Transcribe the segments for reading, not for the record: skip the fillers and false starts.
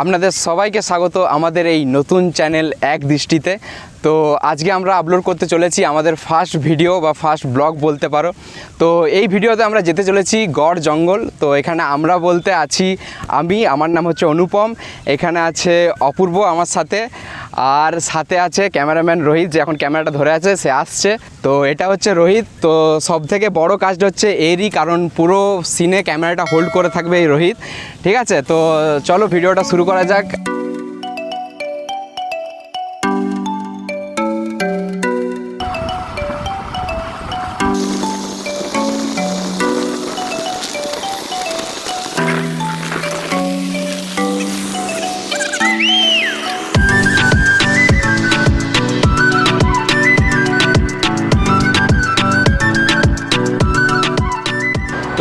আপনাদের সবাইকে স্বাগত আমাদের এই নতুন চ্যানেল এক দৃষ্টিতে। তো আজকে আমরা আপলোড করতে চলেছি আমাদের ফার্স্ট ভিডিও বা ফার্স্ট ব্লগ বলতে পারো। তো এই ভিডিওতে আমরা যেতে চলেছি গড় জঙ্গল। তো এখানে আমরা বলতে আছি আমার নাম হচ্ছে অনুপম, এখানে আছে অপূর্ব আমার সাথে, আর সাথে আছে ক্যামেরাম্যান রোহিত, যে এখন ক্যামেরাটা ধরে আছে, সে আসছে। তো এটা হচ্ছে রোহিত। তো সব থেকে বড় কাজটা হচ্ছে এরই, কারণ পুরো সিনে ক্যামেরাটা হোল্ড করে থাকবে এই রোহিত। ঠিক আছে, তো চলো ভিডিওটা শুরু করা যাক।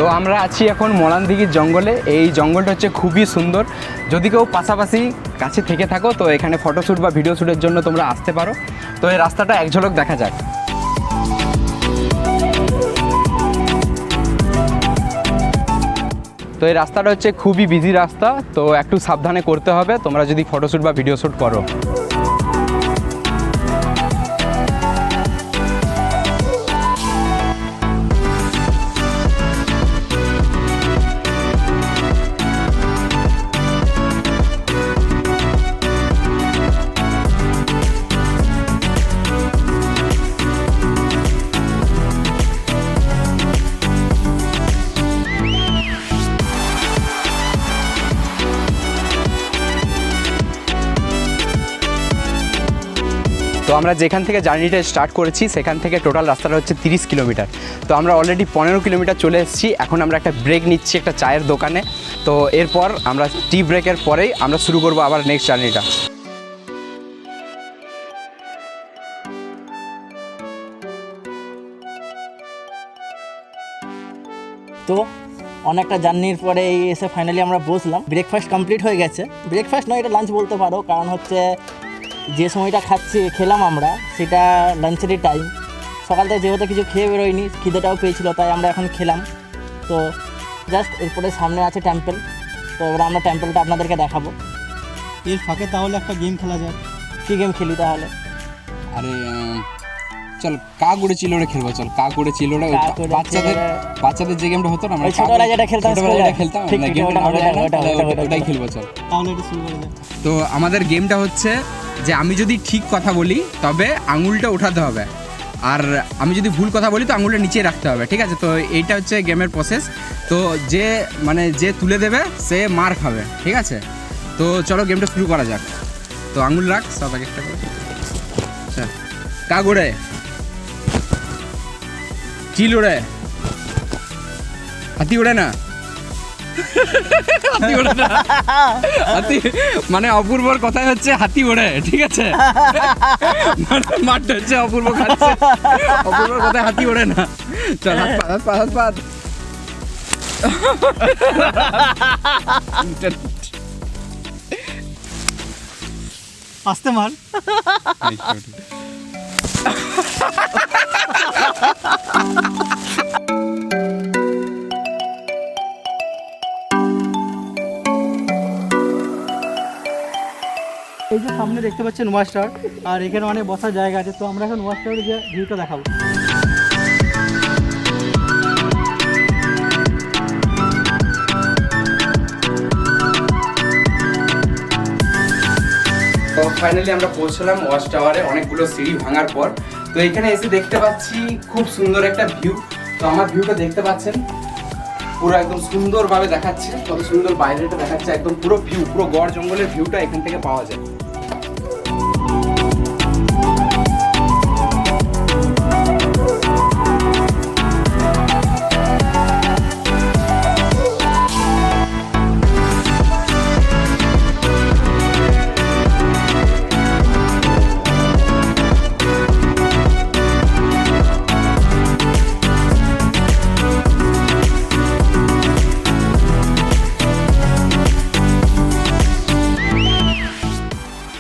তো আমরা আছি এখন মলানদিঘির জঙ্গলে। এই জঙ্গলটা হচ্ছে খুবই সুন্দর। যদি কেউ পাশাপাশি কাছে থেকে থাকো তো এখানে ফটোশ্যুট বা ভিডিও শ্যুটের জন্য তোমরা আসতে পারো। তো এই রাস্তাটা এক ঝলক দেখা যাক। তো এই রাস্তাটা হচ্ছে খুবই বিজি রাস্তা, তো একটু সাবধানে করতে হবে তোমরা যদি ফটোশ্যুট বা ভিডিও শ্যুট করো। তো আমরা যেখান থেকে জার্নিটা স্টার্ট করেছি সেখান থেকে টোটাল রাস্তাটা হচ্ছে 30 কিলোমিটার। তো আমরা অলরেডি 15 কিলোমিটার চলে এসেছি। এখন আমরা একটা ব্রেক নিচ্ছি একটা চায়ের দোকানে। তো এরপর আমরা টি ব্রেকের পরেই আমরা শুরু করব আবার নেক্সট জার্নিটা। তো অনেকটা জার্নির পরে এসে ফাইনালি আমরা বসলাম। ব্রেকফাস্ট কমপ্লিট হয়ে গেছে। ব্রেকফাস্ট নয়, এটা লাঞ্চ বলতে পারো, কারণ হচ্ছে যে সময়টা খেলাম আমরা সেটা লাঞ্চেরই টাইম। সকাল থেকে যেহেতু কিছু খেয়ে বেরোয়নি, খিদেটাও পেয়েছিল, তাই আমরা এখন খেলাম। তো জাস্ট এরপরে সামনে আছে টেম্পল। তো এবার আমরা টেম্পলটা আপনাদেরকে দেখাবো। এর ফাঁকে তাহলে একটা গেম খেলা যায়। কী গেম খেলি তাহলে? আরে চল কাগুড়ে চিলোড়ে খেলবো। চল কাগুড়ে চিলোড়ে, বাচ্চাদের যে গেমটা হতো না, আমরা ছোটবেলায় যেটা খেলতাম ওটাই খেলবো। চল তাহলে এটা শুরু করে। তো আমাদের গেমটা হচ্ছে যে আমি যদি ঠিক কথা বলি তবে আঙুলটা ওঠাতে হবে, আর আমি যদি ভুল কথা বলি তো আঙুলটা নিচে রাখতে হবে। ঠিক আছে, তো এইটা হচ্ছে গেমের প্রসেস। তো যে তুলে দেবে সে মার খাবে। ঠিক আছে, তো চলো গেমটা শুরু করা যাক। তো আঙুল রাখ সব এক একটা করে। আচ্ছা, কাগড়ে চিল ওড়ে, হাতি ওড়ে না, হাতি ওড়ে না, হাতি মানে অপূর্বর কথাই হচ্ছে হাতি ওড়ে। ঠিক আছে, মাঠটা হচ্ছে অপূর্ব খাচ্ছে, অপূর্বর কথায় হাতি ওড়ে না। চল হাত পাত আসতে মার। এই যে সামনে দেখতে পাচ্ছেন ওয়াচ টাওয়ার, আর এখানে অনেক বসার জায়গা আছে। তো আমরা এখন ওয়াচ টাওয়ারে গিয়ে ভিউটা দেখাবো। তো ফাইনালি আমরা পৌঁছলাম ওয়াচ টাওয়ারে অনেকগুলো সিঁড়ি ভাঙার পর। তো এখানে এসে দেখতে পাচ্ছি খুব সুন্দর একটা ভিউ। তো আমার ভিউটা দেখতে পাচ্ছেন, পুরো একদম সুন্দরভাবে দেখাচ্ছে, কত সুন্দর বাইরেটা দেখাচ্ছে, একদম পুরো ভিউ, পুরো গড় জঙ্গলের ভিউটা এখান থেকে পাওয়া যায়।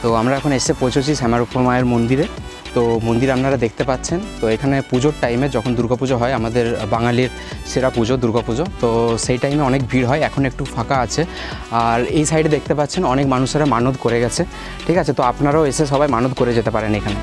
তো আমরা এখন এসে পৌঁছেছি শ্যামারুপা মায়ের মন্দিরে। তো তো মন্দির আপনারা দেখতে পাচ্ছেন। তো এখানে পুজোর টাইমে যখন দুর্গাপুজো হয়, আমাদের বাঙালির সেরা পুজো দুর্গাপুজো, তো সেই টাইমে অনেক ভিড় হয়। এখন একটু ফাঁকা আছে। আর এই সাইডে দেখতে পাচ্ছেন অনেক মানুষেরা মানত করে গেছে, ঠিক আছে। তো আপনারাও এসে সবাই মানত করে যেতে পারেন এখানে।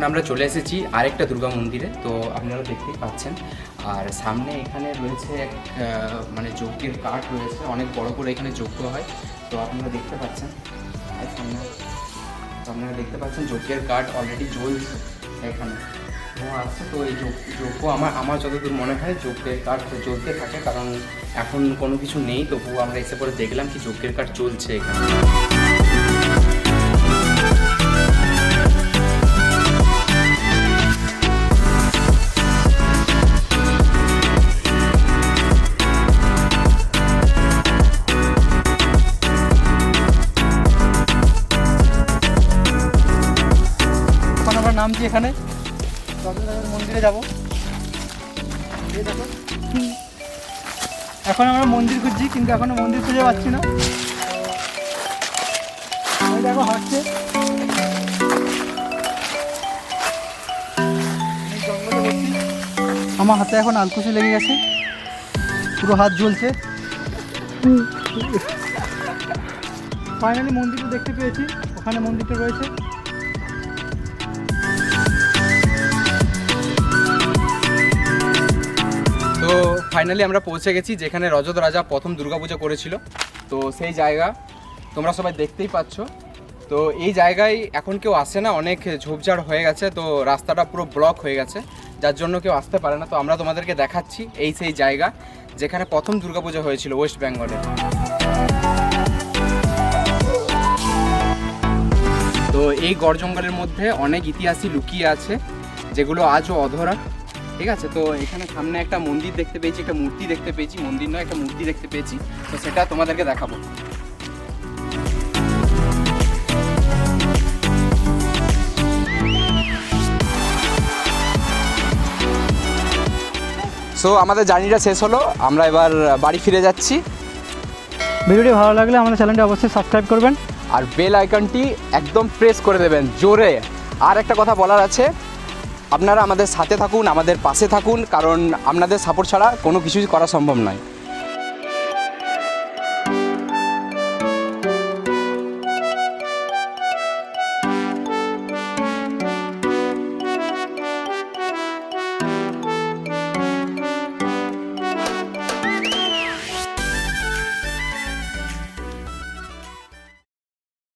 আমরা চলে এসেছি আরেকটা দুর্গা মন্দিরে, তো আপনারা দেখতেই পাচ্ছেন। আর সামনে এখানে রয়েছে এক মানে যজ্ঞের কাঠ রয়েছে, অনেক বড় করে এখানে যজ্ঞ হয়। তো আপনারা দেখতে পাচ্ছেন সামনে, তো আপনারা দেখতে পাচ্ছেন যজ্ঞের কাঠ অলরেডি জ্বলছে এখানে আসছে। তো এই যজ্ঞ আমার যতদূর মনে হয় যজ্ঞের কাঠ জ্বলতে থাকে, কারণ এখন কোনো কিছু নেই। তবুও আমরা এসে পরে দেখলাম কি যজ্ঞের কাঠ চলছে এখানে। নামছি এখানে মন্দিরে যাব। এখন আমরা মন্দির খুঁজছি, কিন্তু এখনো মন্দির খুঁজে পাচ্ছি না। দেখো হাঁটছে, আমার হাতে এখন আলকুশি লেগে গেছে, পুরো হাত জ্বলছে। ফাইনালি মন্দিরটা দেখতে পেয়েছি, ওখানে মন্দিরটা রয়েছে। তো ফাইনালি আমরা পৌঁছে গেছি যেখানে রজত রাজা প্রথম দুর্গাপূজা করেছিল। তো সেই জায়গা তোমরা সবাই দেখতেই পাচ্ছ। তো এই জায়গায় এখন কেউ আসে না, অনেক ঝোপঝাড় হয়ে গেছে, তো রাস্তাটা পুরো ব্লক হয়ে গেছে, যার জন্য কেউ আসতে পারে না। তো আমরা তোমাদেরকে দেখাচ্ছি এই সেই জায়গা যেখানে প্রথম দুর্গাপূজা হয়েছিল ওয়েস্ট বেঙ্গলে। তো এই গড় জঙ্গলের মধ্যে অনেক ইতিহাসই লুকিয়ে আছে, যেগুলো আজও অধরা, ঠিক আছে। তো এখানে সামনে একটা মন্দির দেখতে পেয়েছি, একটা মূর্তি দেখতে পেয়েছি, মন্দির নয় একটা মূর্তি দেখতে পেয়েছি, তো সেটা তোমাদেরকে দেখাবো। সো আমাদের জার্নিটা শেষ হলো, আমরা এবার বাড়ি ফিরে যাচ্ছি। ভিডিওটি ভালো লাগলে আমাদের চ্যানেলটি অবশ্যই সাবস্ক্রাইব করবেন আর বেল আইকনটি একদম প্রেস করে দেবেন জোরে। আর একটা কথা বলার আছে, আপনারা আমাদের সাথে থাকুন, আমাদের পাশে থাকুন, কারণ আপনাদের সাপোর্ট ছাড়া কোনো কিছুই করা সম্ভব নয়।